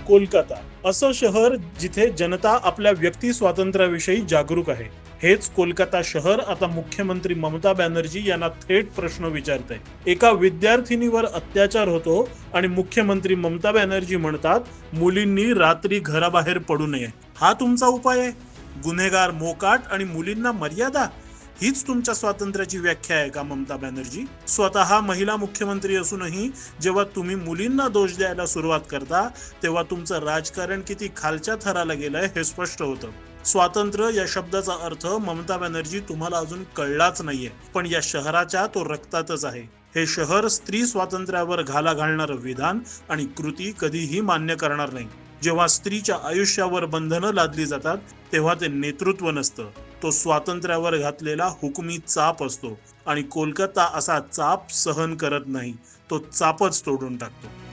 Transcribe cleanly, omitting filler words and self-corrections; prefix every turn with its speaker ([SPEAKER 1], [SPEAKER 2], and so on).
[SPEAKER 1] कोलकाता असं शहर जिथे जनता आपल्या व्यक्ती स्वातंत्र्याविषयी जागरूक आहे. हेच कोलकाता शहर आता मुख्यमंत्री ममता बॅनर्जी यांना थेट प्रश्न विचारते. एका विद्यार्थिनीवर अत्याचार होतो आणि मुख्यमंत्री ममता बॅनर्जी म्हणतात मुलींनी रात्री घराबाहेर पडू नये. हा तुमचा उपाय आहे? गुन्हेगार मोकाट आणि मुलींना मर्यादा, हीच तुमच्या स्वातंत्र्याची व्याख्या आहे का ममता बॅनर्जी? स्वतः महिला मुख्यमंत्री असूनही जेव्हा तुम्ही मुलींना दोष द्यायला सुरुवात करता तेव्हा तुमचं राजकारण किती खालच्या थराला गेलंय हे स्पष्ट होतं. स्वातंत्र्य या शब्दाचा अर्थ ममता बॅनर्जी तुम्हाला अजून कळलाच नाहीये, पण या शहराच्या तो रक्तातच आहे. हे शहर स्त्री स्वातंत्र्यावर घाला घालणारं विधान आणि कृती कधीही मान्य करणार नाही. जेव्हा स्त्रीच्या आयुष्यावर बंधनं लादली जातात तेव्हा ते नेतृत्व नसतं, तो स्वातंत्र्यावर घातलेला हुकुमी चाप असतो आणि कोलकाता असा चाप सहन करत नाही, तो चापच तोडून टाकतो.